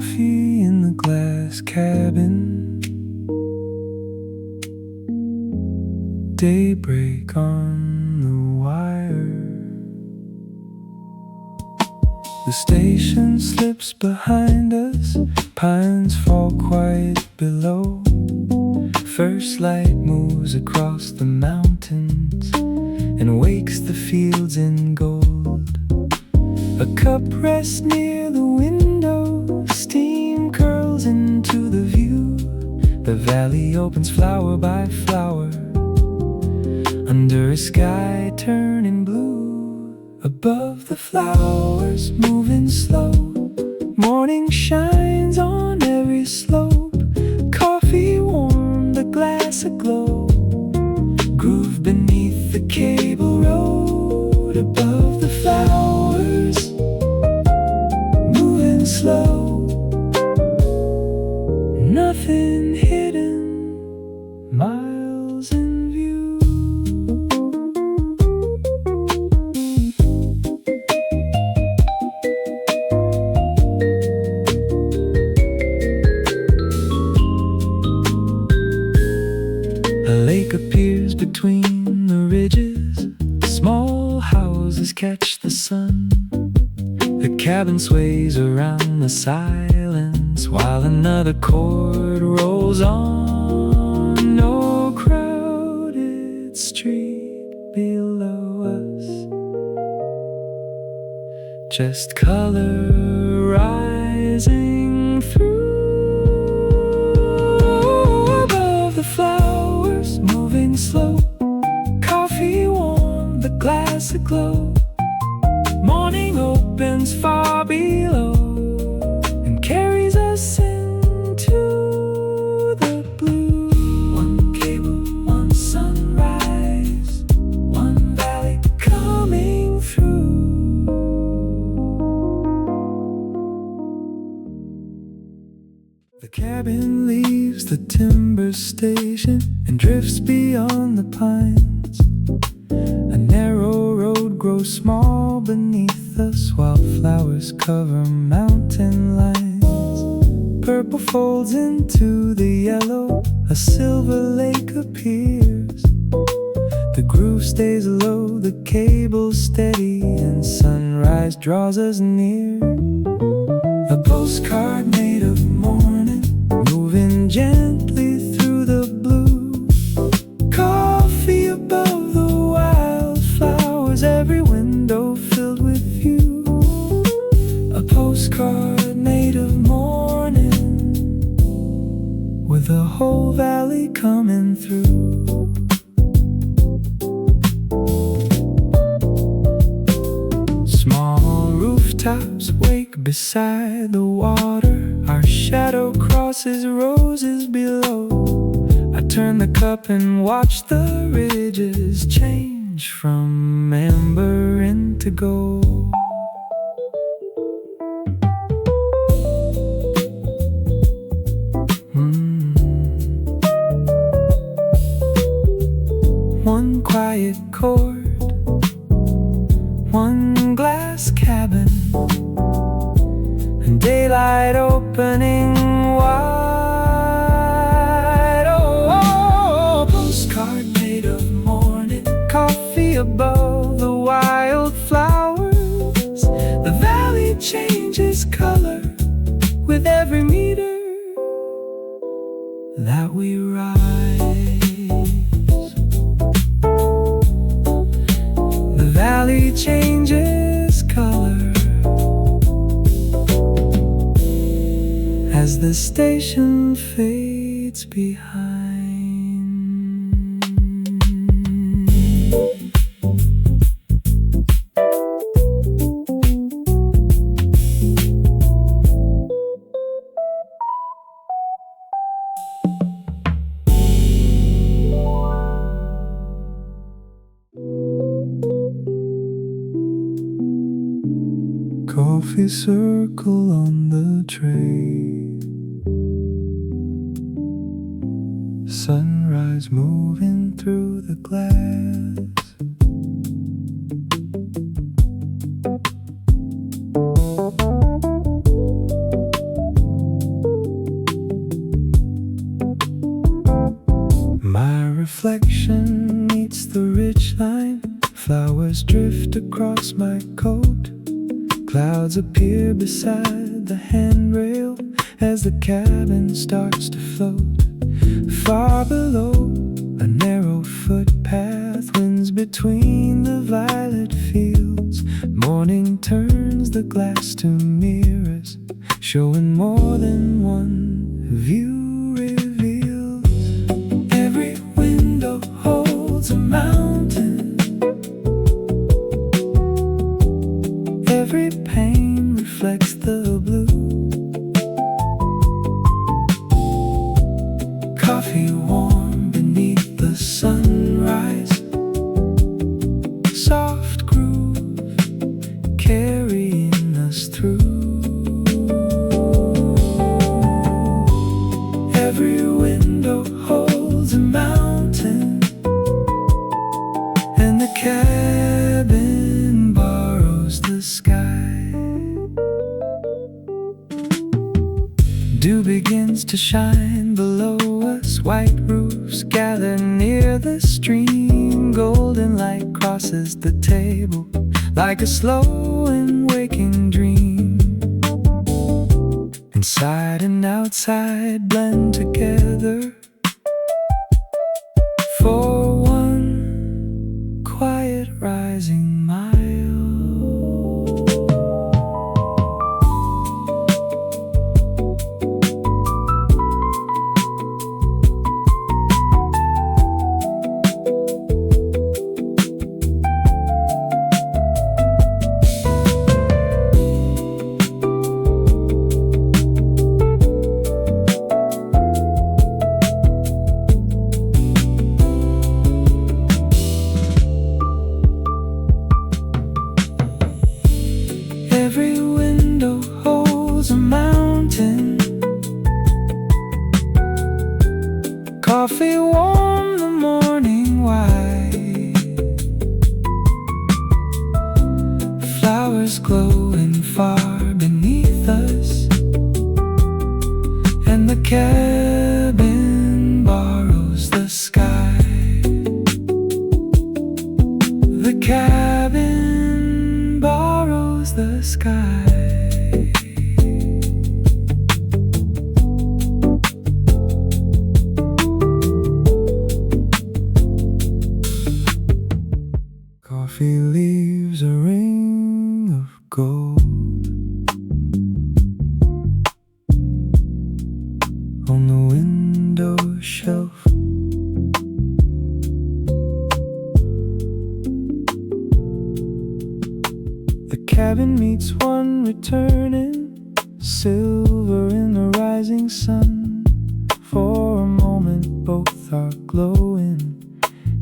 coffee in the glass cabin. Daybreak on the wire. The station slips behind us, pines fall quiet below. First light moves across the mountains and wakes the fields in gold. A cup rests near the window, steam curls into the view. The valley opens flower by flower, under a sky turning blue. Above the flowers moving slow, morning shines on every slope. Coffee warm, the glass aglow, groove beneath the cable road. Above the flowers moving slow, nothing hidden, miles in view. A lake appears between the ridges, small houses catch the sun. The cabin sways around the silence while another chord rolls on. No crowded street below us, just color rising through. Above the flowers moving slow, coffee warm, the glass aglow. Morning opens far below and carries us into the blue. One cable, one sunrise, one valley coming through. The cabin leaves the timber station and drifts beyond the pines. A narrow road grows small beneath us while flowers cover mountain lines. Purple folds into the yellow, a silver lake appears. The groove stays low, the cable steady, and sunrise draws us near. A postcard made of morning, moving gently through the blue. Coffee above the wildflowers, every window filled with view. A postcard made of morning, with the whole valley coming through. Small rooftops wake beside the water. Our shadow crosses roses below. I turn the cup and watch the ridges change from amber into gold. One quiet chord, one glass cabin, and daylight opening wide. Oh, postcard made of morning, coffee above the wildflowers. The valley changes color with every meter that we ride. The valley changes color as the station fades behind. Coffee circle on the tray, sunrise moving through the glass. reflection meets the ridge line. Flowers drift across my coat. Clouds appear beside the handrail as the cabin starts to float. Far below, a narrow footpath winds between the violet fields. Morning turns the glass to mirrors, showing more than one view reveals. Every window holds a mountain. Every pane reflects the blue. Coffee warm beneath the sunrise. Soft groove carrying us through. Every window holds a mountain, and the cabin borrows the sky. Dew begins to shine below us. White roofs gather near the stream. Golden light crosses the table like a slow and waking dream. Inside and outside blend together for one quiet rising mile. Every window holds a mountain. Coffee warm, the morning white. Flowers glowing far beneath us, and the cabin borrows the sky. The cabin borrows the sky. Coffee leaves a ring of gold on the window shelf. The cabin meets one returning, silver in the rising sun. For a moment both are glowing,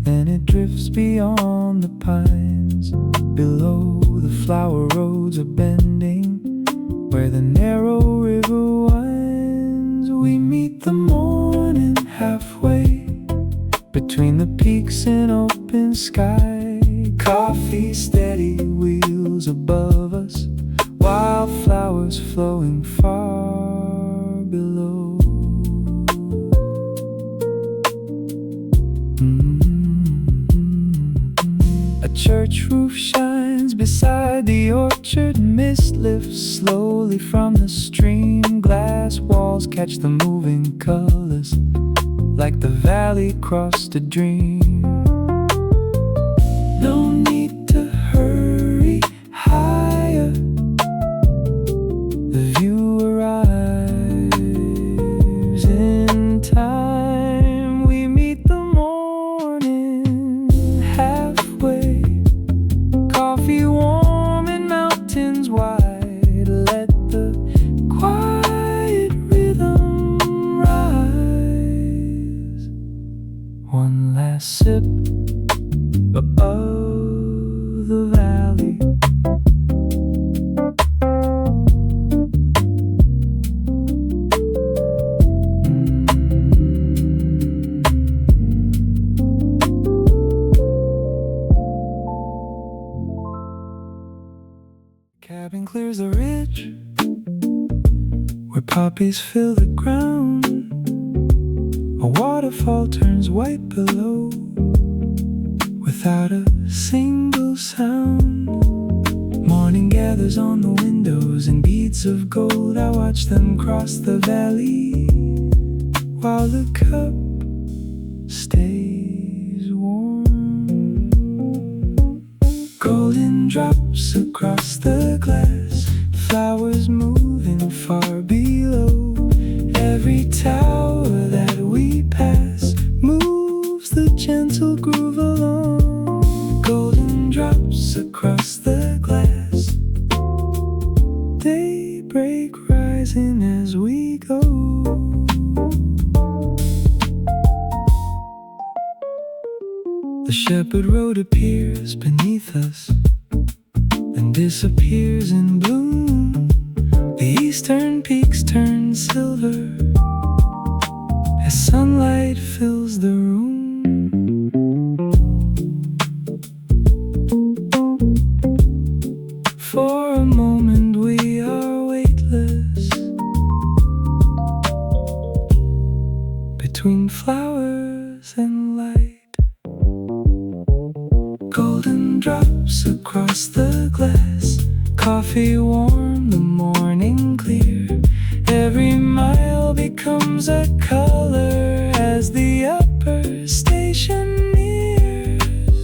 then it drifts beyond the pines. Below, the flower roads are bending, where the narrow river winds. We meet the morning halfway, between the peaks and open sky. Coffee steady wheels above us, wildflowers flowing far below. A church roof shines beside the orchard. Mist lifts slowly from the stream. Glass walls catch the moving colors, like the valley crossed a dream. No need to hurry higher. The view arrives in time. We meet the morning halfway. Coffee warm and mountains wide. Let the quiet rhythm rise. One last sip above the valley. Cabin clears the ridge, where poppies fill the ground. A waterfall turns white below, without a single sound. Morning gathers on the windows in beads of gold. I watch them cross the valley, while the cup stays warm. Golden drops across the glass, flowers moving far below. Every tower that we pass moves the gentle groove along. Golden drops across the glass, daybreak rising as we go. The shepherd road appears beneath us, then disappears in bloom. The eastern peaks turn silver as sunlight fills the room. For a moment we are weightless, between flowers and light. Golden drops across the glass, coffee warm, the morning clear. Every mile becomes a color as the upper station nears.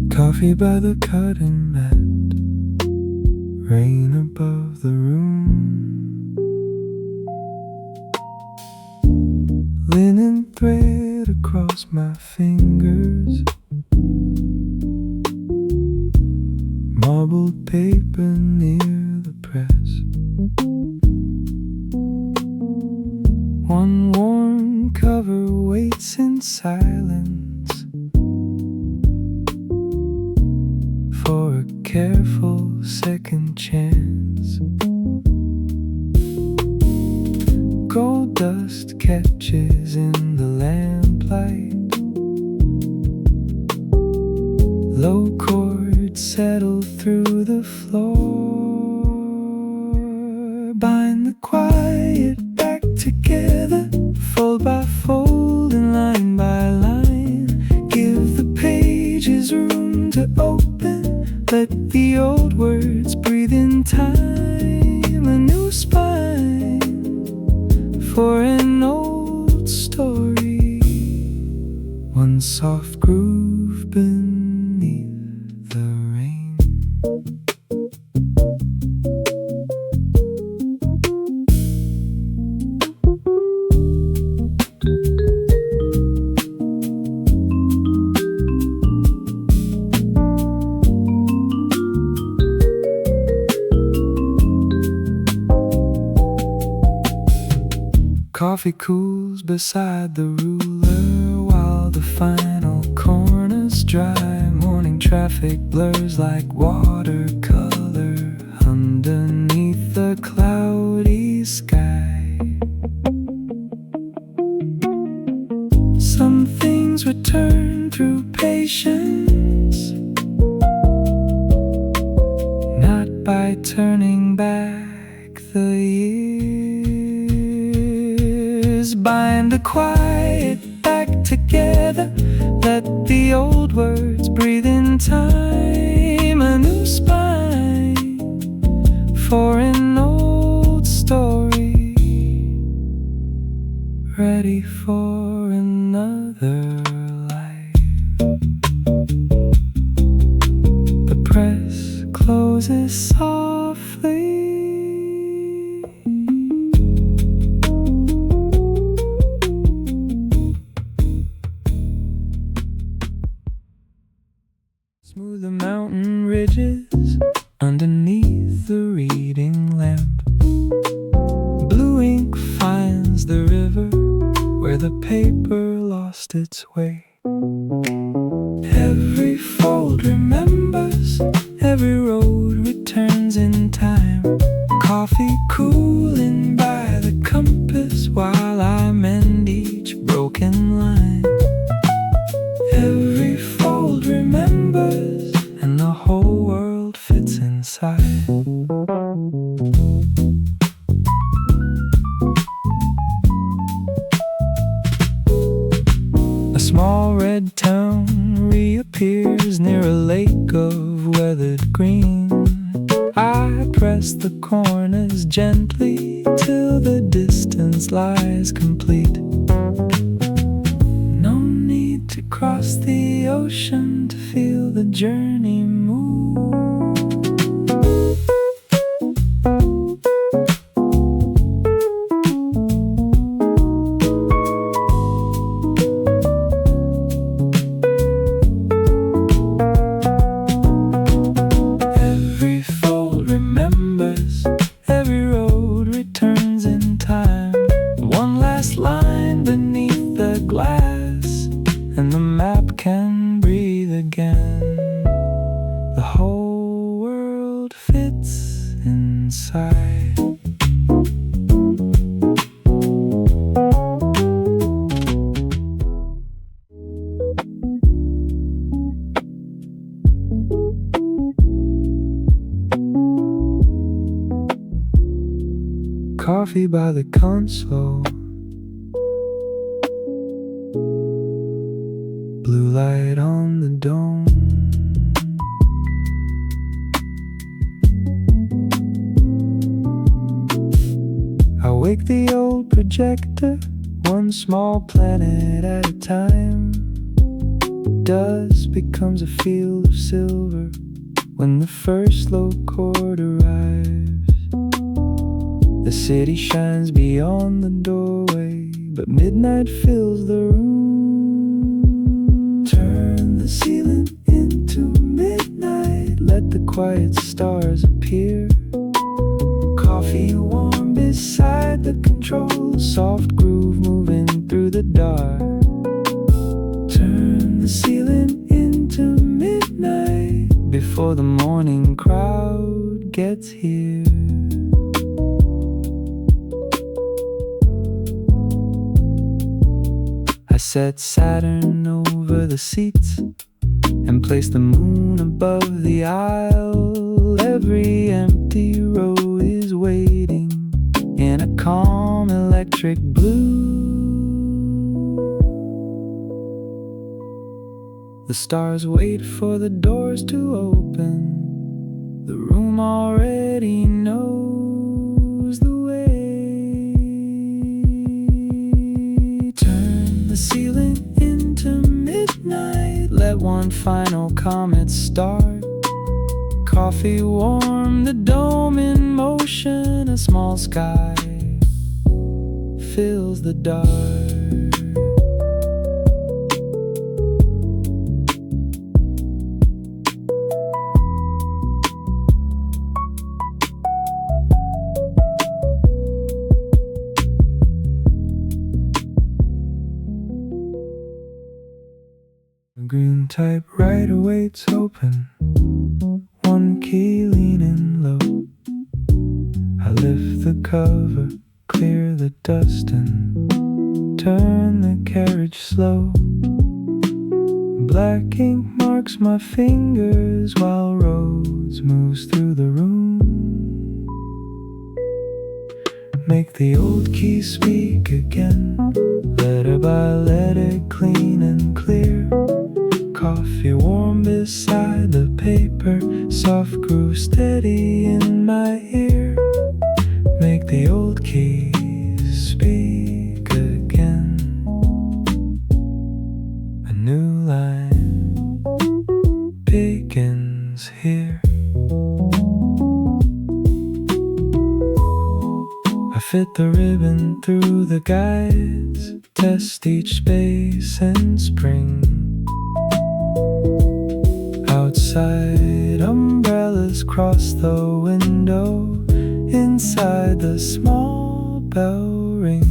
Coffee by the cutting mat, rain above the room. Linen thread across my fingers, marbled paper near the press. One worn cover waits in silence for a careful second chance. Gold dust catches in the lamplight, low chords settle through the floor. Bind the quiet back together, fold by fold and line by line. Give the pages room to open, let the old words breathe in time. A new spine for an old story, one soft groove beneath the rain. Coffee cools beside the ruler while the final corners dry. Morning traffic blurs like watercolor underneath the cloudy sky. Some things return through patience, not by turning back the years. Bind the quiet back together, let the old words breathe in time. A new spine for an old story, ready for another life. The press closes softly, smooth the mountain ridges underneath the reading lamp. Blue ink finds the river where the paper lost its way. Every fold remembers, every road returns in time. Coffee cooling by the compass while I mend each broken line. Every fold remembers, whole world fits inside. A small red town reappears near a lake of weathered green. I press the corners gently till the distance lies complete. No need to cross the ocean to feel the journey move. Every fold remembers, every road returns in time. One last line beneath the glass, and the map can breathe again. The whole world fits inside. Coffee by the console, blue light on the dome. I wake the old projector, one small planet at a time. Dust becomes a field of silver when the first low chord arrives. The city shines beyond the doorway, but midnight fills the room. Turn the ceiling into midnight, let the quiet stars appear. Coffee warm beside the control, soft groove moving through the dark. Turn the ceiling into midnight before the morning crowd gets here. I set Saturn over the seats and place the moon above the aisle. Every empty row is waiting in a calm electric blue. The stars wait for the doors to open. The room already knows the way. Turn the ceiling into midnight, let one final comet start. Coffee warm the dome in motion, a small sky fills the dark. A green typewriter waits open, one key leaning low. I lift the cover, clear the dust and turn the carriage slow. Black ink marks my fingers while Rhodes moves through the room. Make the old key speak again, letter by letter, clean and clear. Coffee warm beside the paper, soft groove steady in my ear. Make the old keys speak again. A new line begins here. I fit the ribbon through the guides, test each space and spring. Outside, umbrellas cross the window. Inside, the small bell ring.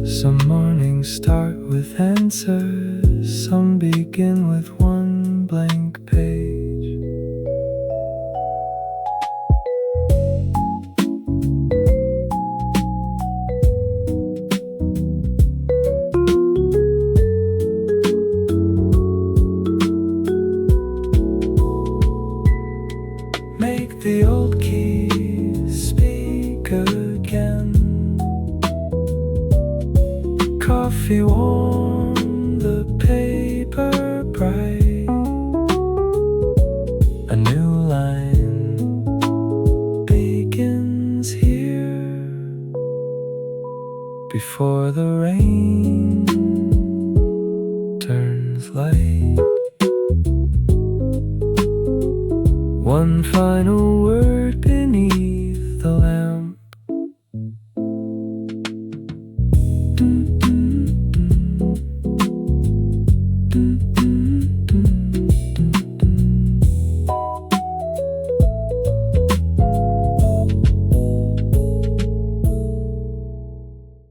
Some mornings start with answers, some begin with one blank page. the old keys speak again. Coffee warm, the paper bright. A new line begins here before the rain turns light. One final word beneath the lamp.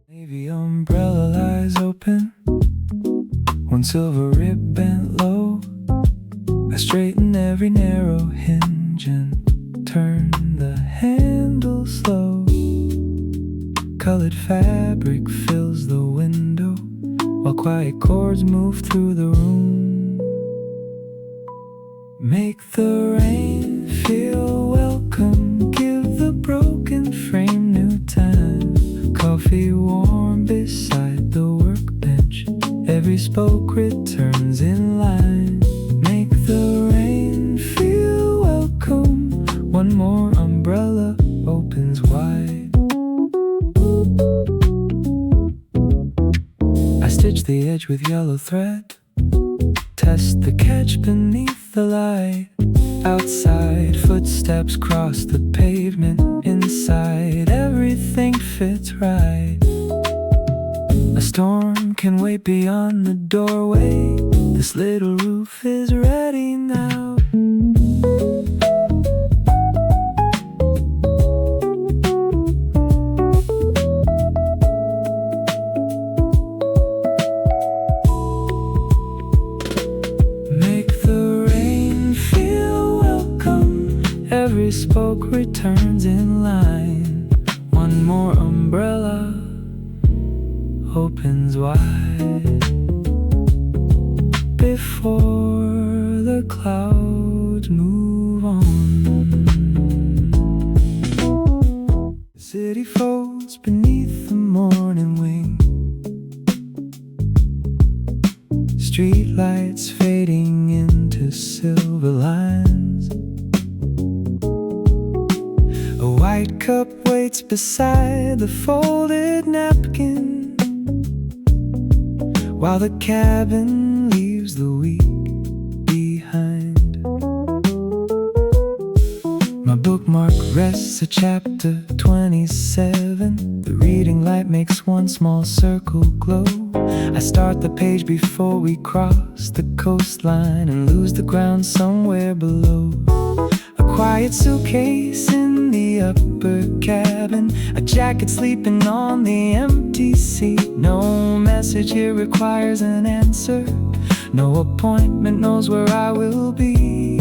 Navy umbrella lies open, one silver rib bent low. I straighten every narrow hinge and turn the handle slow. Colored fabric fills the window, while quiet chords move through the room. Make the rain feel welcome, give the broken frame new time. Coffee warm beside the workbench, every spoke returns in line. Make the rain feel welcome, one more umbrella opens wide. I stitch the edge with yellow thread, test the catch beneath the light. Outside, footsteps cross the pavement. Inside, everything fits right. A storm can wait beyond the doorway. This little roof is ready now. Make the rain feel welcome, every spoke returns in line. One more umbrella opens wide before the clouds move on. The city folds beneath the morning wing, street lights fading into silver lines. A white cup waits beside the folded napkin, while the cabin leaves the week behind. My bookmark rests at chapter 27. The reading light makes one small circle glow. I start the page before we cross the coastline and lose the ground somewhere below. A quiet suitcase in the upper cabin, a jacket sleeping on the empty seat. No message here requires an answer, no appointment knows where I will be.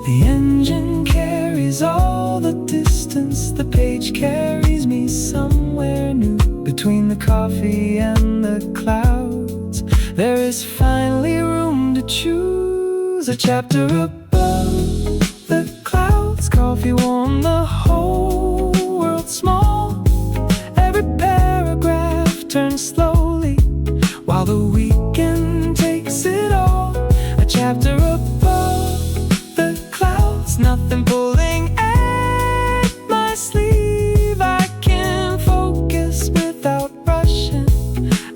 The engine carries all the distance, the page carries me somewhere new. Between the coffee and the clouds, there is finally room to choose. A chapter above the clouds, coffee warm, the whole world small. Every paragraph turns slowly, while the weekend takes it all. A chapter above the clouds, nothing pulling at my sleeve. I can focus without rushing,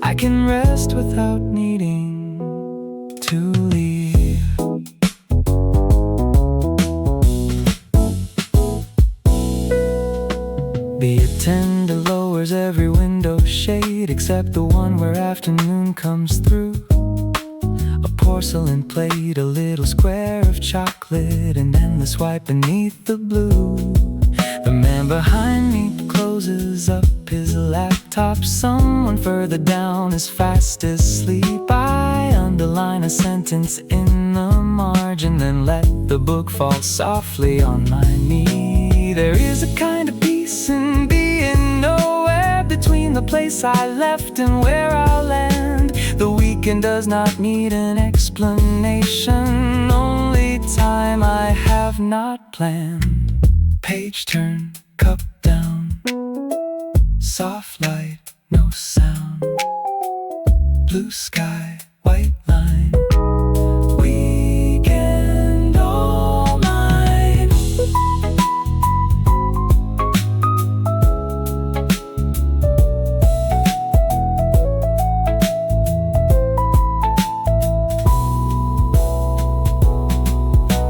I can rest without needing to leave. The attendant lowers every window shade except the one where afternoon comes through. A porcelain plate, a little square of chocolate, an endless white beneath the blue. The man behind me closes up his laptop. Someone further down is fast asleep. I underline a sentence in the margin, then let the book fall softly on my knee. There is a kind of peace in being nowhere between the place I left and where I'll land. The weekend does not need an explanation, only time I have have not planned. Page turn, cup down, soft light, no sound, blue sky, white line, weekend all mine.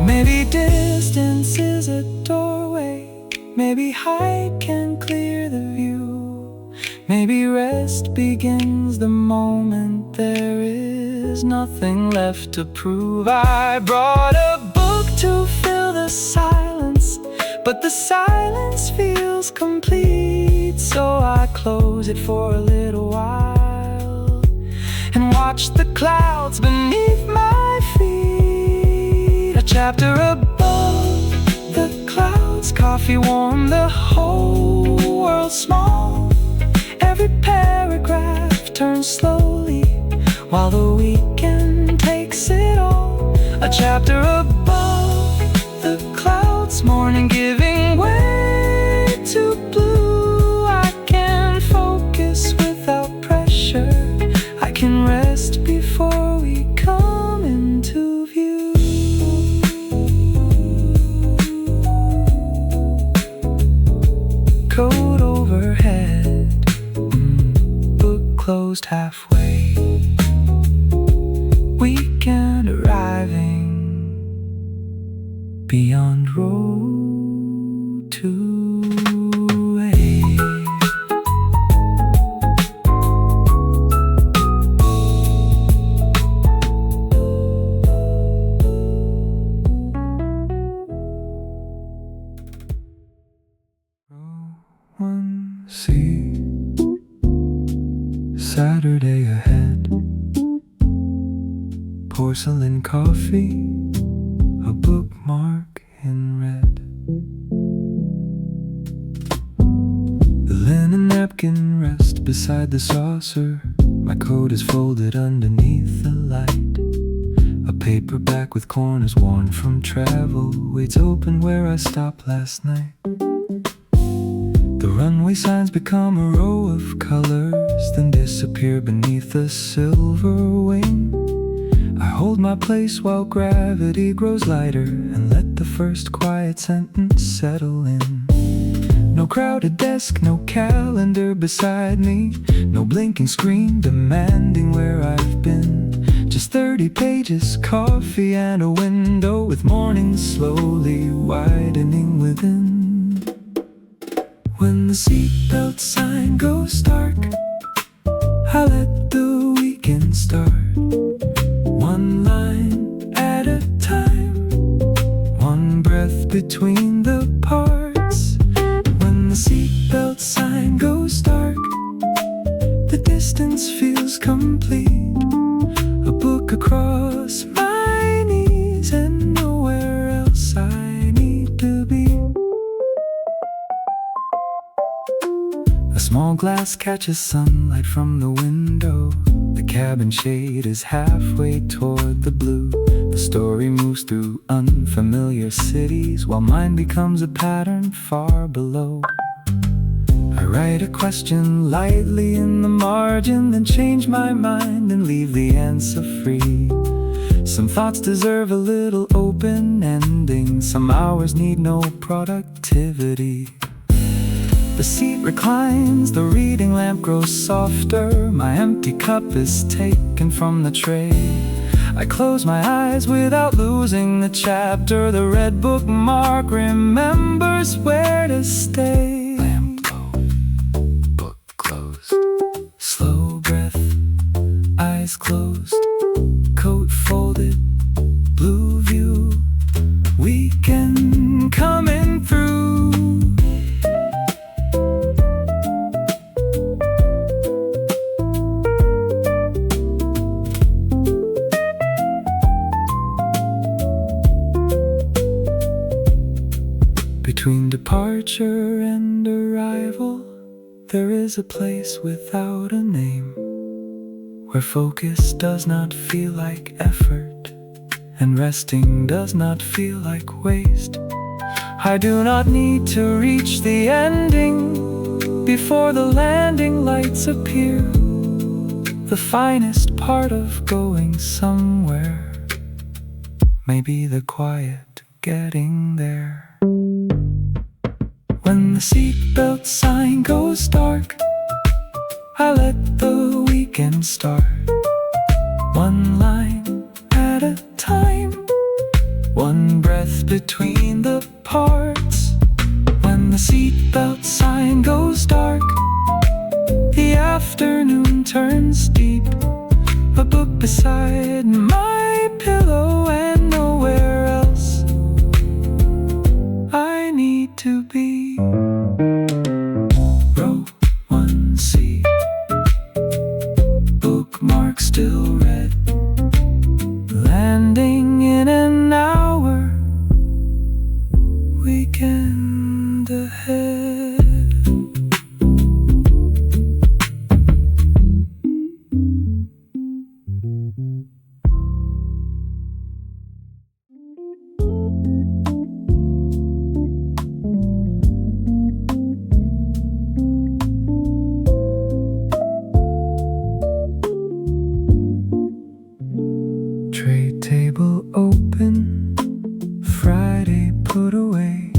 Maybe distance is a doorway, maybe height can clear the view, maybe rest begins the moment there is nothing left to prove. I brought a book to fill the silence, but the silence feels complete, so I close it for a little while and watch the clouds beneath my feet. A chapter above the clouds, coffee warm, the whole world small. Every paragraph turns slowly while the weekend takes it all. A chapter above the clouds, morning giving way to blue. I can focus without pressure, I can rest before we come into view. Coat overhead, book closed halfway, weekend arriving beyond road to A. Row 1C, Saturday ahead, porcelain coffee, a bookmark in red. The linen napkin rests beside the saucer, my coat is folded underneath the light. A paperback with corners worn from travel waits open where I stopped last night. The runway signs become a row of colors, then disappear beneath a silver wing. I hold my place while gravity grows lighter and let the first quiet sentence settle in. No crowded desk, no calendar beside me, no blinking screen demanding where I've been. Just 30 pages, coffee and a window with mornings slowly widening within. When the seatbelt sign goes dark, I let the weekend start. One line at a time, one breath between the parts. When the seatbelt sign goes dark, the distance feels complete. A book across my knees and nowhere else I need to be. A small glass catches sunlight from the window. The cabin shade is halfway toward the blue. The story moves through unfamiliar cities while mine becomes a pattern far below. I write a question lightly in the margin, then change my mind and leave the answer free. Some thoughts deserve a little open ending, some hours need no productivity. The seat reclines, the reading lamp grows softer, my empty cup is taken from the tray. I close my eyes without losing the chapter, the red bookmark remembers where to stay. Lamp low, book closed, slow breath, eyes closed, coat folded, blue view, weekend coming through. Between departure and arrival, there is a place without a name, where focus does not feel like effort, and resting does not feel like waste. I do not need to reach the ending before the landing lights appear. The finest part of going somewhere may be the quiet getting there. When the seatbelt sign goes dark, I let the weekend start. One line at a time, one breath between the parts. When the seatbelt sign goes dark, the afternoon turns deep. A book beside my pillow and nowhere else I need to be. Row 1C, bookmark still red. Landing in an hour, weekend ahead. Tray table open, Friday put away.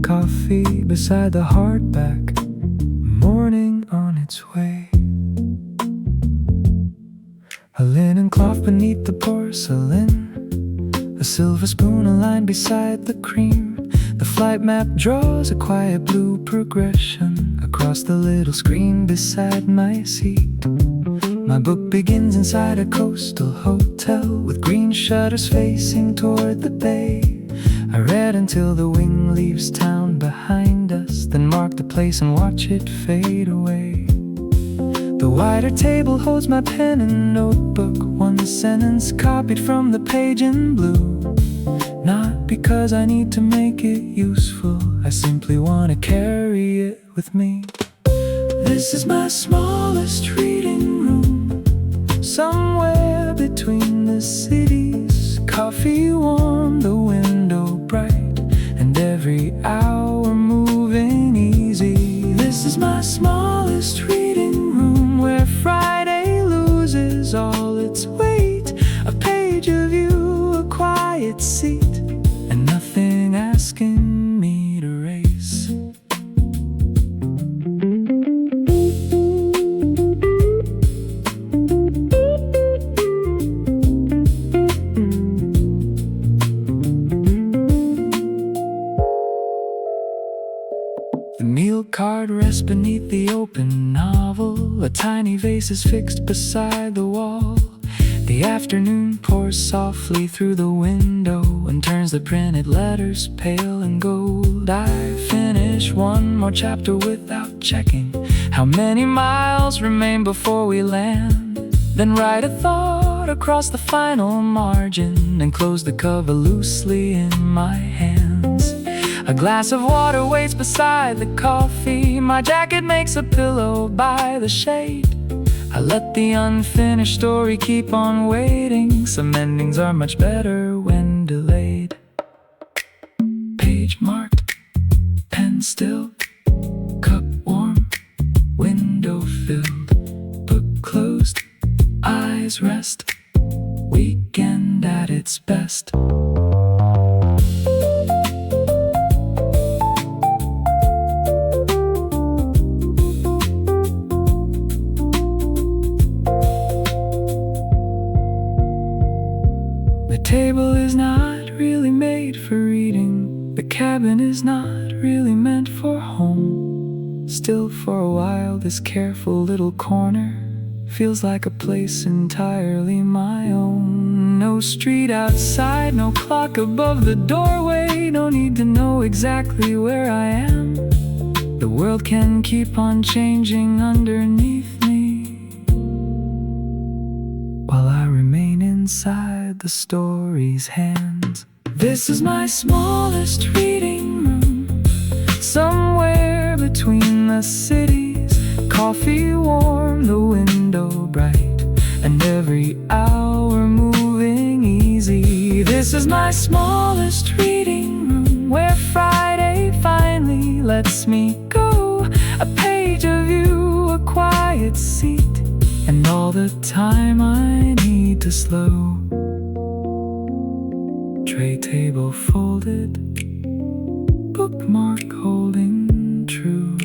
Coffee beside the hardback, morning on its way. A linen cloth beneath the porcelain, a silver spoon a line beside the cream. The flight map draws a quiet blue progression across the little screen beside my seat. My book begins inside a coastal hotel with green shutters facing toward the bay. I read until the wing leaves town behind us, then mark the place and watch it fade away. The wider table holds my pen and notebook, one sentence copied from the page in blue. Not because I need to make it useful, I simply want to carry it with me. This is my smallest reading room, somewhere between the cities. Coffee warm, the window bright, and every hour moving easy. This is my smallest reading room, where Friday loses all its weight. A page of you, a quiet seat, and nothing asking me to race. The meal card rests beneath the open novel. A tiny vase is fixed beside the wall. The afternoon pours softly through the window and turns the printed letters pale and gold. I finish one more chapter without checking how many miles remain before we land. Then write a thought across the final margin and close the cover loosely in my hands. A glass of water waits beside the coffee. My jacket makes a pillow by the shade. I let the unfinished story keep on waiting. Some endings are much better when delayed. Page marked, pen still, cup warm, window filled, book closed, eyes rest, weekend at its best. The table is not really made for reading. The cabin is not really meant for home. Still for a while this careful little corner feels like a place entirely my own. No street outside, no clock above the doorway. No need to know exactly where I am. The world can keep on changing underneath me, while I remain inside the story's hands. This is my smallest reading room, somewhere between the cities. Coffee warm, the window bright, and every hour moving is my smallest reading room, where Friday finally lets me go. A page of you, a quiet seat, and all the time I need to slow. Tray table folded, bookmark holding true.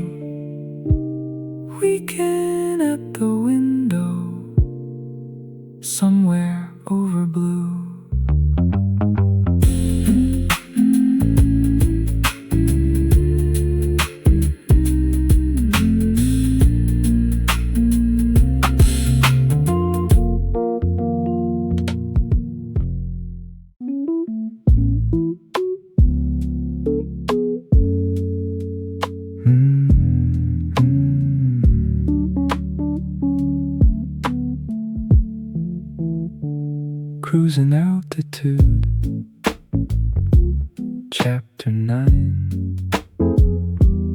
Weekend at the window, somewhere over blue. Cruising altitude, Chapter 9.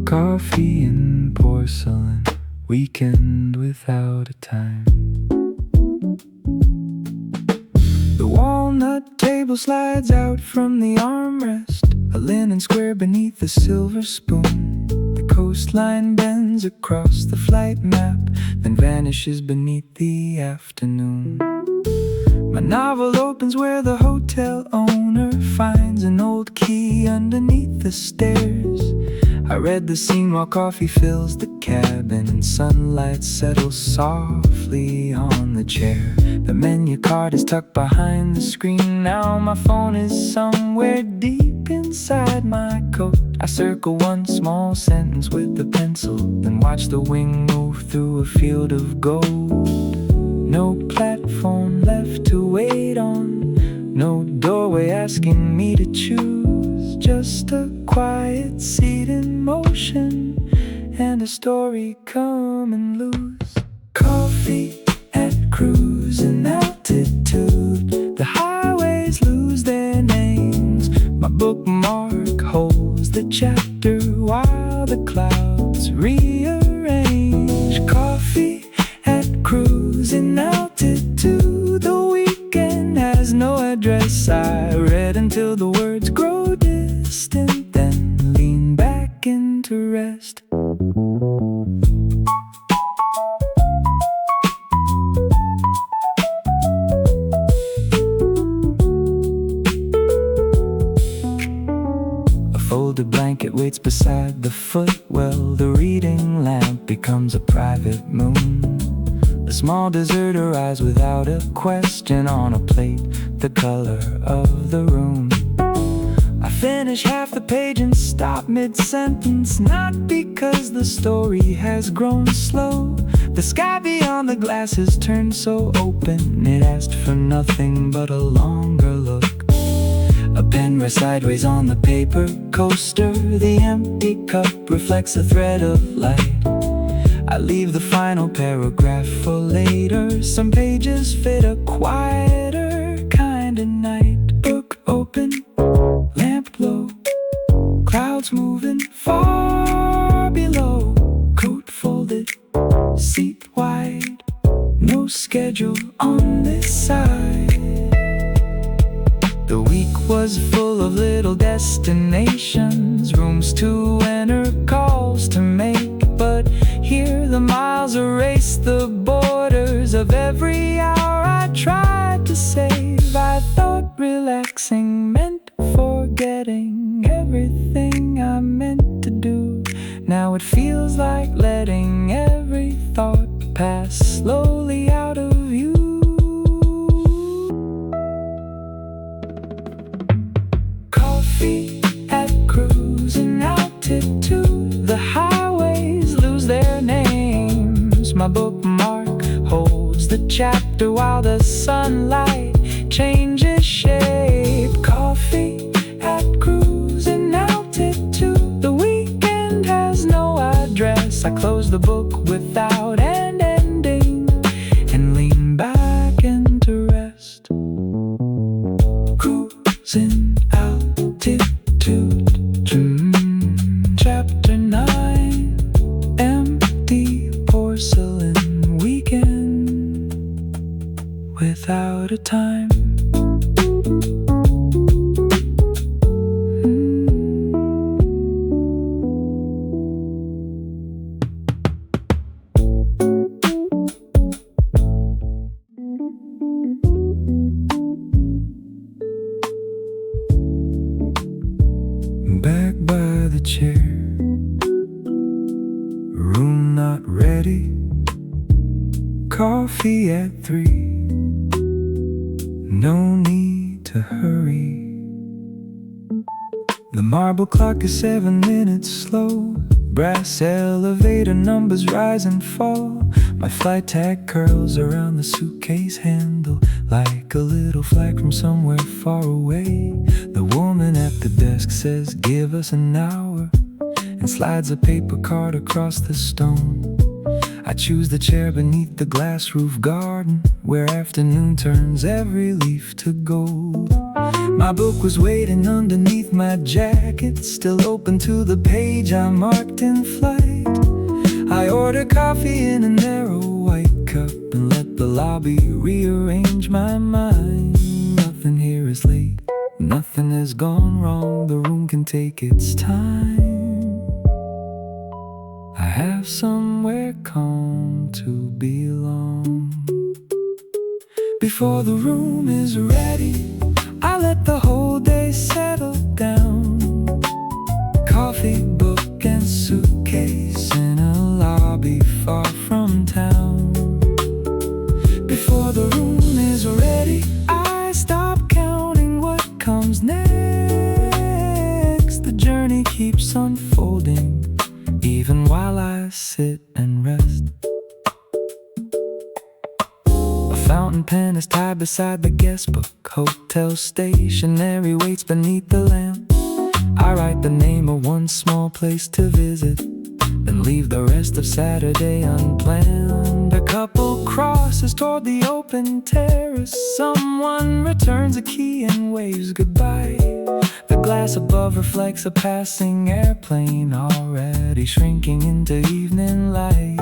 Coffee and porcelain, weekend without a time. The walnut table slides out from the armrest, a linen square beneath the silver spoon. The coastline bends across the flight map, then vanishes beneath the afternoon. My novel opens where the hotel owner finds an old key underneath the stairs. I read the scene while coffee fills the cabin and sunlight settles softly on the chair. The menu card is tucked behind the screen. Now my phone is somewhere deep inside my coat. I circle one small sentence with a pencil, then watch the wing move through a field of gold. No platform left to wait on, no doorway asking me to choose. Just a quiet seat in motion, and a story coming loose. Coffee at cruising altitude, the highways lose their names. My bookmark holds the chapter while the clouds rearrange. Coffee at cruising altitude, the weekend has no address. I read until the words grow distant, then lean back into rest. A folded blanket waits beside the footwell. The reading lamp becomes a private moon. A small dessert arrives without a question on a plate, the color of the room. I finish half the page and stop mid-sentence, not because the story has grown slow. The sky beyond the glass has turned so open, it asked for nothing but a longer look. A pen rests sideways on the paper coaster, the empty cup reflects a thread of light. I leave the final paragraph for later. Some pages fit a quieter kind of night. Book open, lamp low, clouds moving far below. Coat folded, seat wide, no schedule on this side. The week was full of little destinations, rooms to enter, calls to make. But here the miles erase the borders of every hour I tried to save. I thought relaxing meant forgetting everything I meant to do. Now it feels like letting every thought pass slowly out of view. Coffee at cruising altitude, the highways lose their names. My bookmark holds the chapter while the sunlight changes shape. Coffee at cruising altitude, the weekend has no address. I close the book without an ending and lean back into rest. Cruising altitude, Chapter 9. Empty porcelain weekend without a time. the chair. Room not ready. Coffee at 3. No need to hurry. The marble clock is 7 minutes slow. Brass elevator numbers rise and fall. My flight tag curls around the suitcase handle like a little flag from somewhere far away. The woman at the desk says, "Give us an hour," and slides a paper card across the stone. I choose the chair beneath the glass roof garden, where afternoon turns every leaf to gold. My book was waiting underneath my jacket, still open to the page I marked in flight. I order coffee in a narrow white cup and let the lobby rearrange my mind. Nothing here is late, nothing has gone wrong. The room can take its time. I have somewhere calm to belong. Before the room is ready, I let the whole day settle down. Coffee, book, and suitcase in a lobby far from town. Before the room is ready, I stop counting what comes next. The journey keeps unfolding, even while I sit and rest. A fountain pen is tied beside the guest book. Hotel stationery waits beneath the lamp. I write the name of one small place to visit, then leave the rest of Saturday unplanned. A couple crosses toward the open terrace. Someone returns a key and waves goodbye. The glass above reflects a passing airplane, already shrinking into evening light.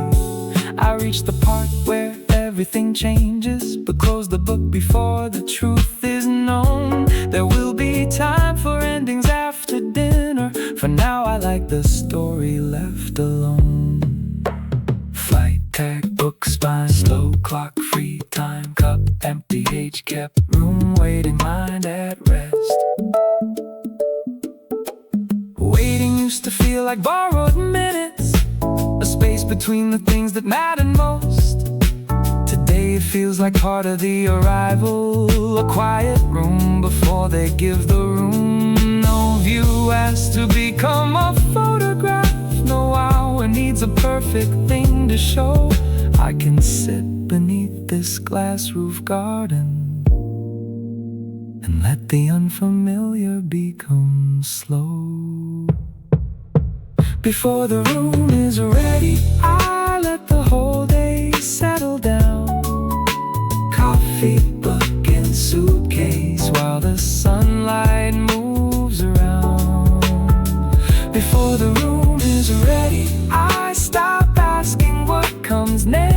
I reach the part where everything changes, but close the book before the truth is known. There will be time for endings after dinner. For now I like the story left alone. Flight tag, book spine, slow clock, free time, cup empty, age kept, room waiting, mind at rest. Waiting used to feel like borrowed minutes, a space between the things that matter most. Today it feels like part of the arrival, a quiet room before they give the room. No view has to become a photograph, no hour needs a perfect thing to show. I can sit beneath this glass roof garden and let the unfamiliar become slow. Before the room is ready, I let the whole day settle down. Coffee, book, and suitcase while the sunlight moves around. Before the room is ready, I stop asking what comes next.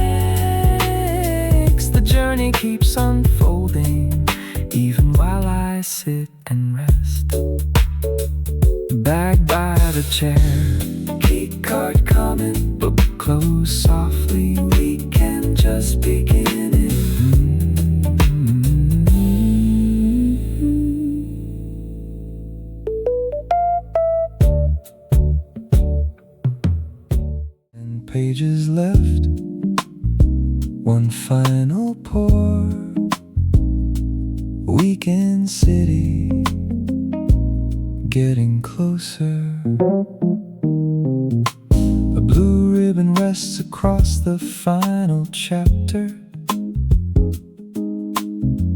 The journey keeps unfolding, even while I sit and rest. Bag by the chair, key card coming, book close softly. We can just begin it. And pages left, one final pour. Weekend city, getting closer. A blue ribbon rests across the final chapter.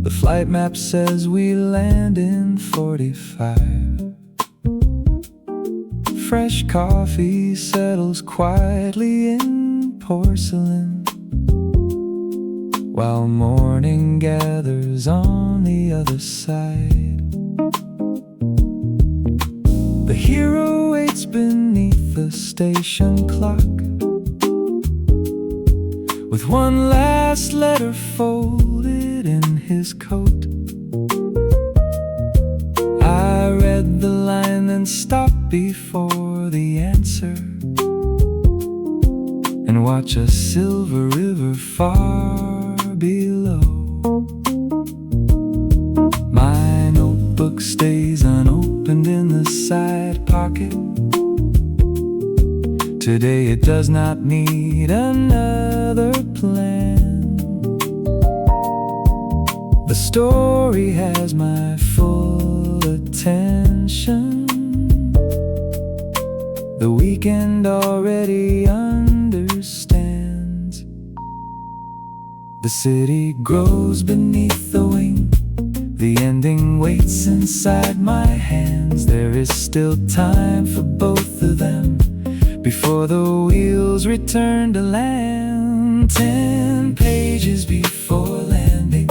The flight map says we land in 45. Fresh coffee settles quietly in porcelain, while morning gathers on the other side. The hero waits beneath the station clock, with one last letter folded in his coat. I read the line then stopped before the answer, and watch a silver river far below. My notebook stays unopened in the side pocket, Today it does not need another plan. The story has my full attention. The weekend already understands. The city grows beneath the wing. The ending waits inside my hands. There is still time for both of them before the wheels return to land. 10 pages before landing,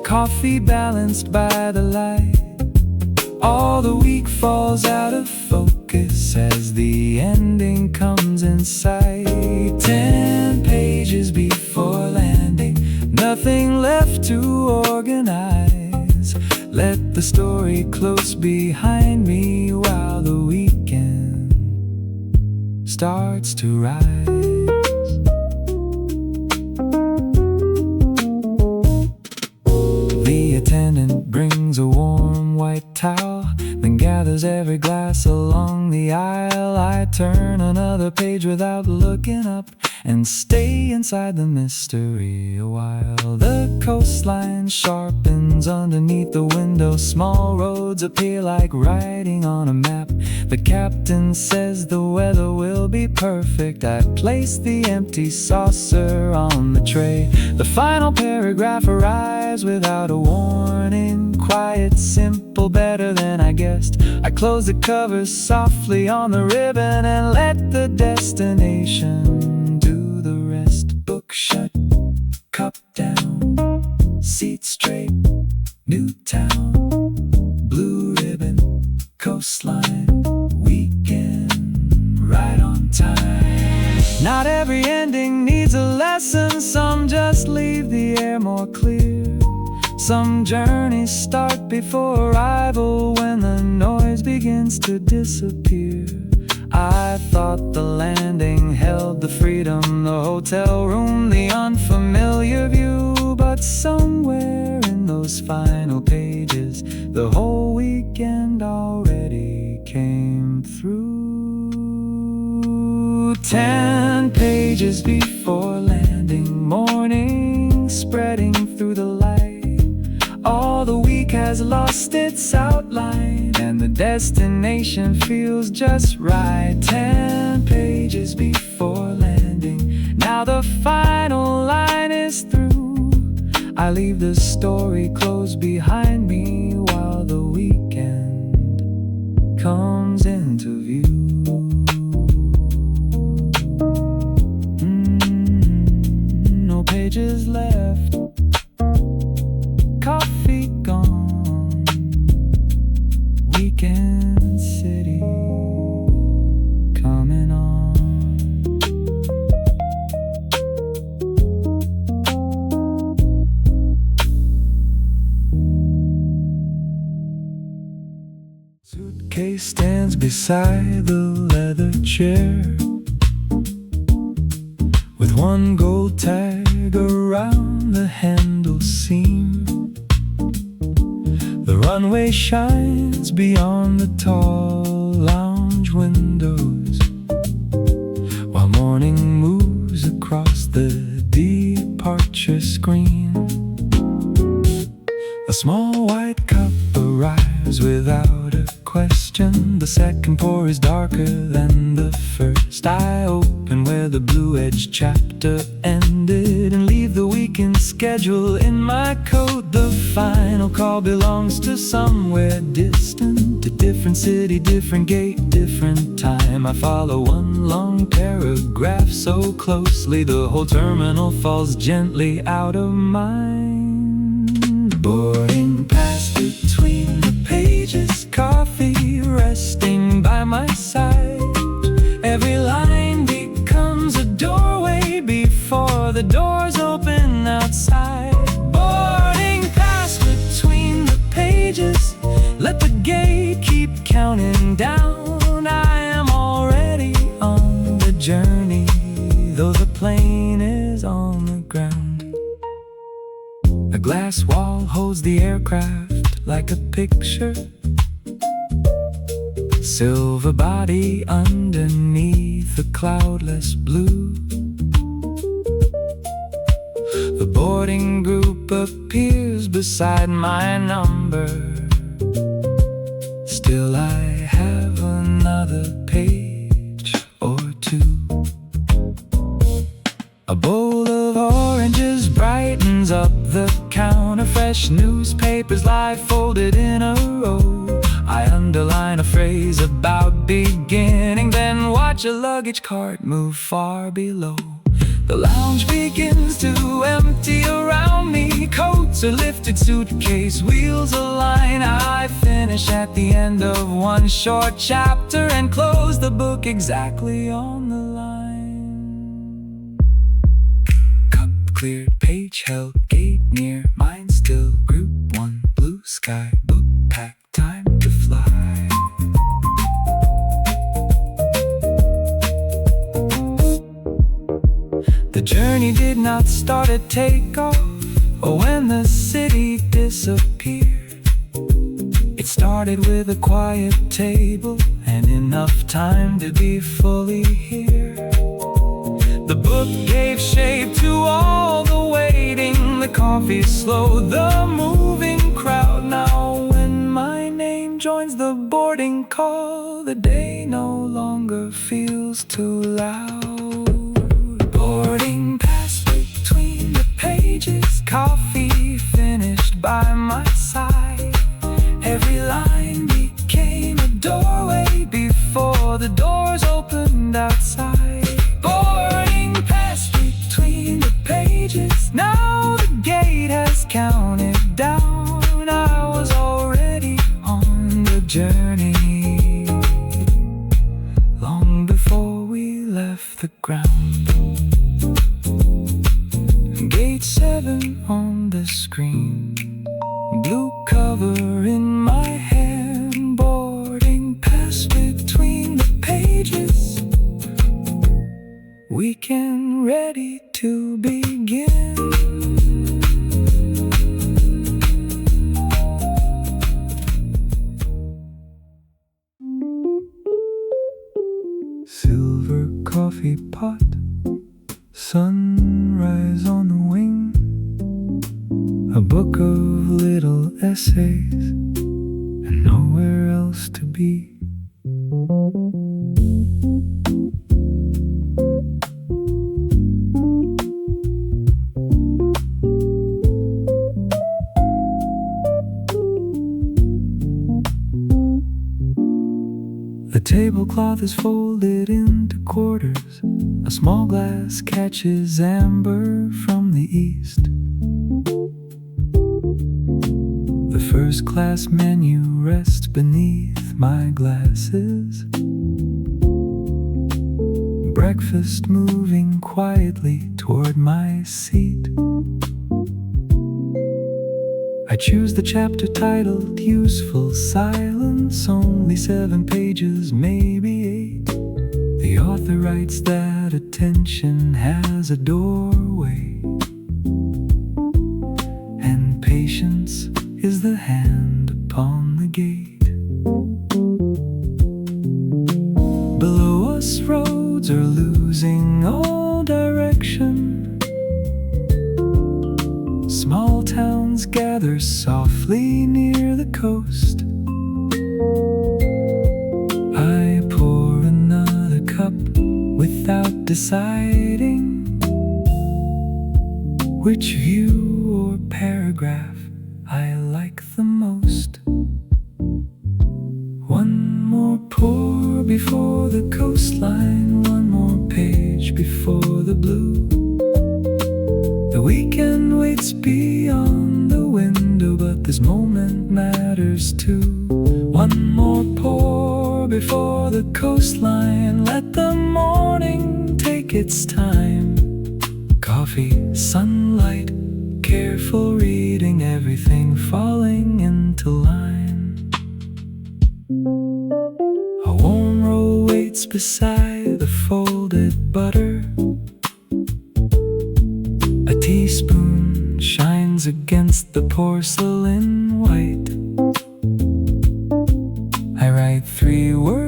coffee balanced by the light. All the week falls out of focus as the ending comes in sight. 10 pages before landing, nothing left to organize. Let the story close behind me while the weekend starts to rise. The attendant brings a warm white towel, then gathers every glass along the aisle. I turn another page without looking up and stay inside the mystery a while. The coastline sharpens underneath the window. Small roads appear like writing on a map. The captain says the weather will be perfect. I place the empty saucer on the tray. The final paragraph arrives without a warning. Quiet, simple, better than I guessed. I close the covers softly on the ribbon and let the destination do the rest. Book shut, cup down, seat straight, new town, blue ribbon, coastline, weekend, right on time. Not every ending needs a lesson. Some just leave the air more clear. Some journeys start before arrival, when the noise begins to disappear. I thought the landing held the freedom, the hotel room, the unfamiliar view. But somewhere in those final pages, the whole weekend already came through. 10 pages before landing, morning spreading through the light. All the week has lost its outline, and the destination feels just right. 10 pages before landing, now the final line is through. I leave the story closed behind me while the weekend comes into view. No pages left, coffee gone, weekend city coming on. Suitcase stands beside the leather chair, with one gold tag around the handle seam. The runway shines beyond the tall lounge windows, while morning moves across the departure screen. A small white cup arrives without a question. The second pour is darker than the first. I open where the blue-edged chapter ended and leave the weekend schedule in my coat. The final call belongs to somewhere distant, a different city, different gate, different time. I follow one long paragraph so closely, the whole terminal falls gently out of mind. Boarding pass between the pages, coffee resting by my side. Every line becomes a doorway before the doors open outside. Boarding pass between the pages, let the gate keep counting down. I am already on the journey, though the plane is on the ground. A glass wall holds the aircraft like a picture. silver body underneath the cloudless blue. The boarding group appears beside my number. Still I have another page or two. A bowl of oranges brightens up the counter. Fresh newspapers lie folded in a row. I underline a phrase about beginning, then watch a luggage cart move far below. The lounge begins to empty around me. Coats are lifted, suitcase wheels align. I finish at the end of one short chapter and close the book exactly on the line. Cup cleared, page held, gate near, mine still. Group 1, blue sky, book packed, time to fly. The journey did not start at takeoff or when the city disappeared. It started with a quiet table and enough time to be fully here. The book gave shape to all the waiting, the coffee slowed the moving crowd. Now when my name joins the boarding call, the day no longer feels too loud. Boarding pass between the pages, coffee finished by my side. Every line became a doorway before the doors opened outside. Boarding pass between the pages, now the gate has counted down. I was already on the journey long before we left the ground. Gate 7 on the screen, blue cover in my hand. Boarding pass between the pages, weekend ready to begin. Silver coffee pot, sunrise on the wing. A book of little essays and nowhere else to be. The tablecloth is folded into quarters. A small glass catches amber from the east. The first class menu rests beneath my glasses. Breakfast moving quietly toward my seat. I choose the chapter titled Useful Silence. Only 7 pages, maybe 8. The author writes that attention has a doorway, and patience is the hand upon the gate. Below us, roads are losing all direction. Small towns gather softly near the coast. I pour another cup without deciding which view or paragraph I like the most. One more pour before the coastline, one more page before the blue. The weekend waits beyond the window, but this moment matters too. One more pour before the coastline, let the morning take its time. Coffee, sunlight, careful reading, everything falling into line. A warm roll waits beside the folded butter. A teaspoon shines against the porcelain white. I write 3 words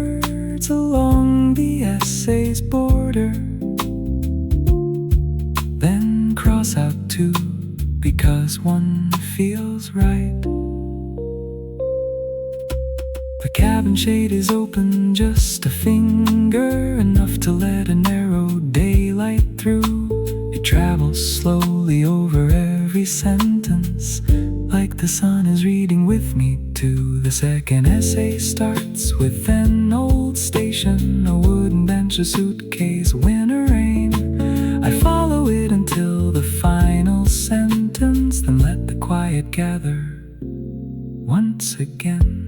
cabin shade is open just a finger, enough to let a narrow daylight through. It travels slowly over every sentence, like the sun is reading with me too. The second essay starts with an old station, a wooden bench, a suitcase, winter rain. I follow it until the final sentence, then let the quiet gather once again.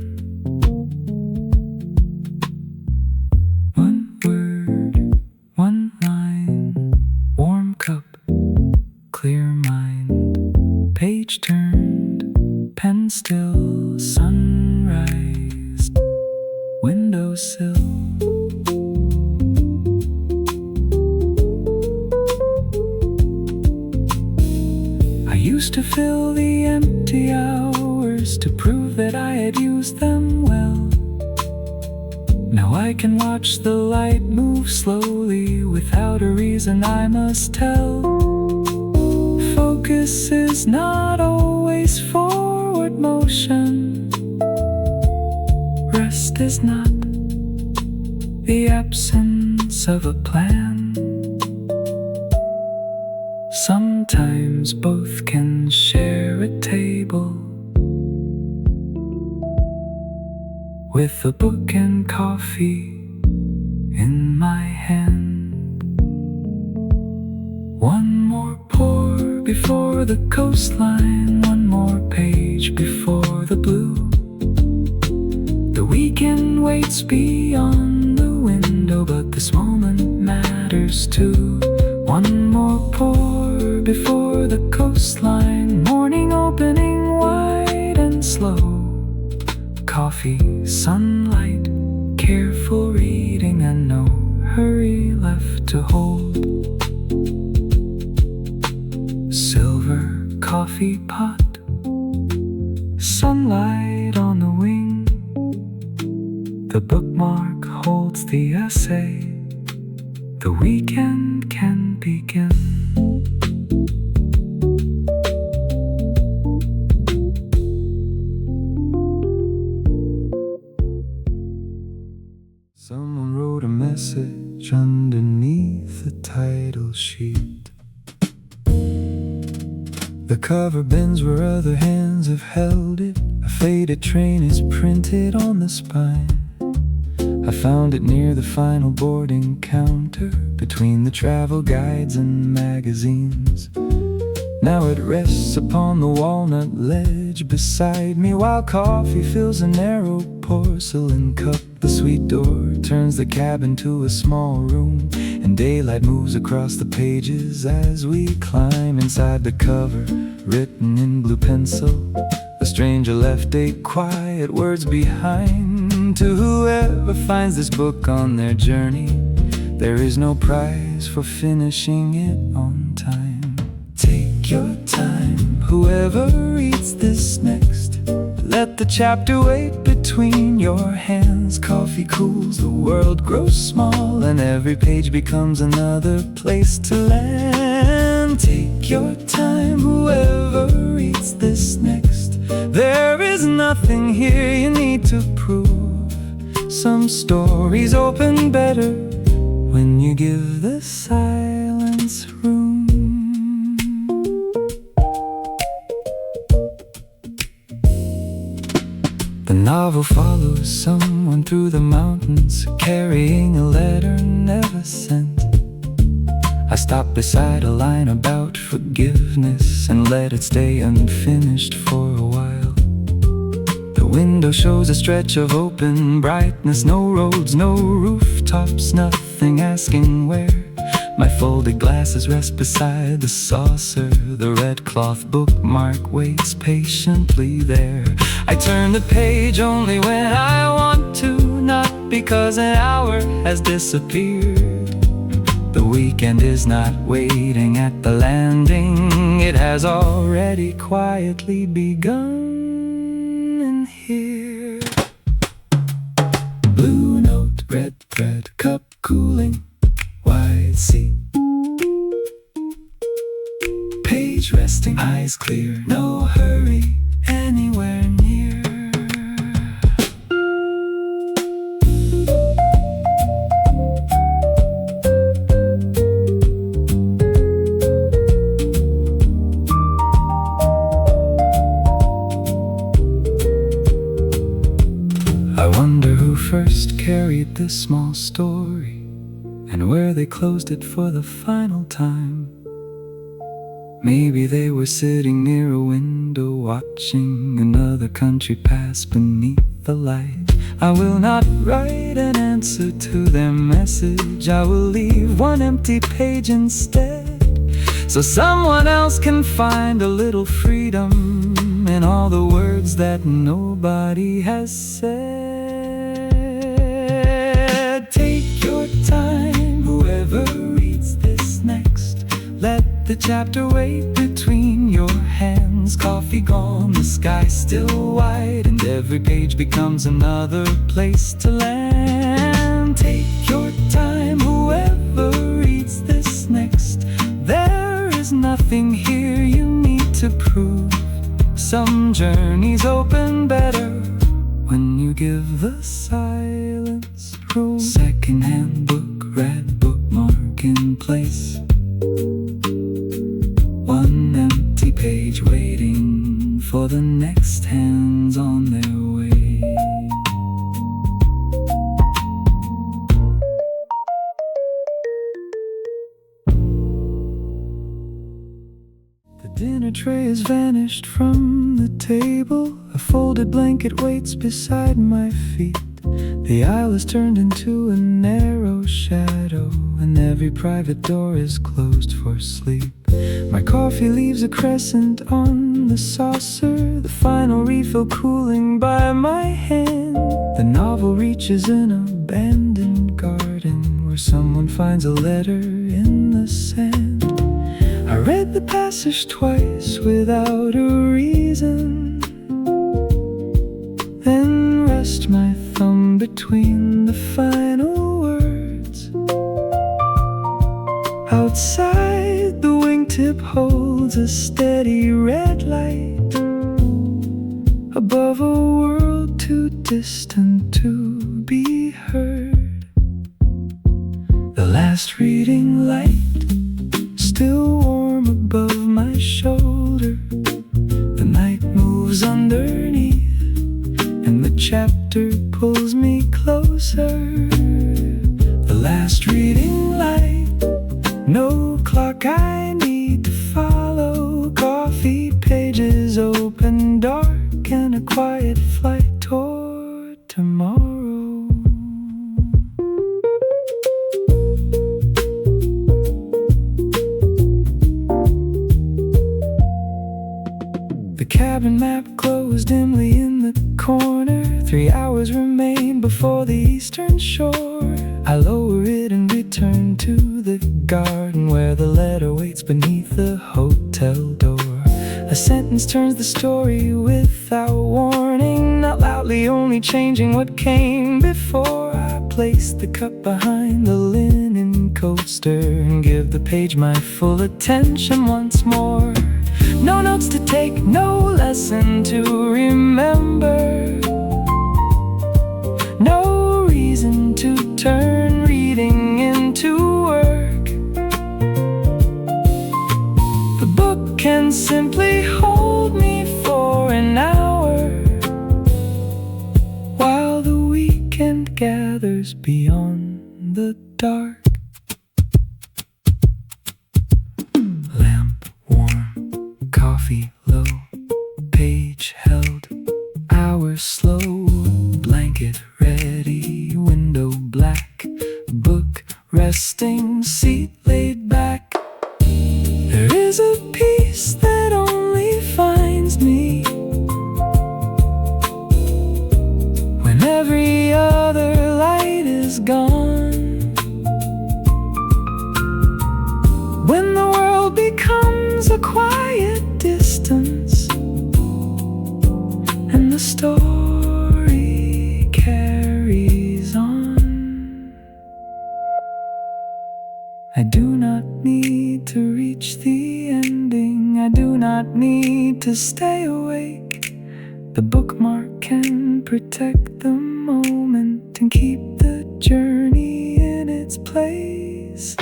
One word, one line, warm cup, clear mind, page turned, pen still, sunrise, windowsill. I used to fill the empty hours to prove that I had used them well. Now I can watch the light move slowly without a reason I must tell. Focus is not always forward motion. Rest is not the absence of a plan. Sometimes both can share a table, with a book and coffee in my hand. One more pour before the coastline, one more page before the blue. The weekend waits beyond the window, but this moment matters too. One more pour before the coastline, morning opening wide and slow. Coffee, sunlight, careful reading, and no hurry left to hold. Silver coffee pot, sunlight on the wing. The bookmark holds the essay. The weekend can begin. Someone wrote a message underneath the title sheet. The cover bends where other hands have held it. A faded train is printed on the spine. I found it near the final boarding counter, between the travel guides and magazines. Now it rests upon the walnut ledge beside me, while coffee fills a narrow porcelain cup. The sweet door turns the cabin to a small room, and daylight moves across the pages as we climb inside the cover. Written in blue pencil, a stranger left 8 quiet words behind. To whoever finds this book on their journey, there is no prize for finishing it on time. Take your time, whoever reads this next. Let the chapter wait between your hands. Coffee cools, the world grows small, and every page becomes another place to land. Take your time, whoever reads this next. There is nothing here you need to prove. Some stories open better when you give the silence room. The novel follows someone through the mountains, carrying a letter never sent. I stopped beside a line about forgiveness and let it stay unfinished for a while. The window shows a stretch of open brightness, no roads, no rooftops, nothing asking where. My folded glasses rest beside the saucer. The red cloth bookmark waits patiently there. I turn the page only when I want to, not because an hour has disappeared. The weekend is not waiting at the landing. It has already quietly begun in here. Blue note, red thread, cup cooling, wide seat. Page resting, eyes clear, no hurry anywhere near. I wonder who first carried this small story, and where they closed it for the final time. Maybe they were sitting near a window, watching another country pass beneath the light. I will not write an answer to their message. I will leave one empty page instead, so someone else can find a little freedom in all the words that nobody has said. Take your time, whoever reads this next. Let the chapter wait between your hands. Coffee gone, the sky still white, and every page becomes another place to land. Take your time, whoever reads this next. There is nothing here you need to prove. Some journeys open better when you give the silence room. Second-hand book, red bookmark in place. One empty page waiting for the next hands on their way. The dinner tray has vanished from the table. A folded blanket waits beside my feet. The aisle is turned into a narrow shadow, and every private door is closed for sleep. My coffee leaves a crescent on the saucer, the final refill cooling by my hand. The novel reaches an abandoned garden where someone finds a letter in the sand. I read the passage twice without a reason, then rest my thumb between the final words. Outside, the wingtip holds a steady red light above a world too distant to be heard. The last reading light still warm above my shoulder. The night moves underneath, and the chapter pulls me closer. The last reading light, no clock I need to follow. Coffee pages open dark, and a quiet flight toward tomorrow. The cabin map glows dimly in the corner. 3 hours remain before the eastern shore. I lower it and return to the garden where the letter waits beneath the hotel door. A sentence turns the story without warning, not loudly, only changing what came before. I place the cup behind the linen coaster and give the page my full attention once more. No notes to take, no lesson to remember, no reason to turn reading into work. The book can simply hold me for an hour while the weekend gathers beyond the dark. Lamp warm, coffee low, page held, hour slow. Blanket ready, window black, book resting, seat laid back. There is a peace that only finds me when every other light is gone. When the world becomes a quiet distance, and the story carries on. I do not need to reach the ending. I do not need to stay awake. The bookmark can protect the moment and keep the journey in its place.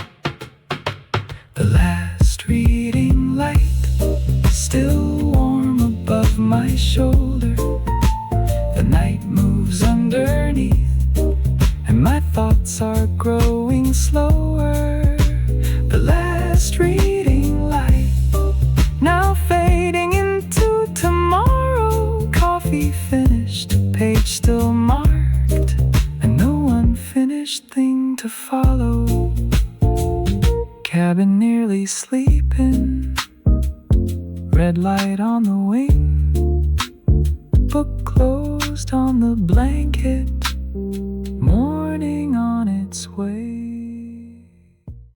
The last reading light still warm above my shoulder. The night moves under thoughts are growing slower. The last reading light now fading into tomorrow. Coffee finished, page still marked, and no unfinished thing to follow. Cabin nearly sleeping, red light on the wing, book closed on the blanket, morning on its way.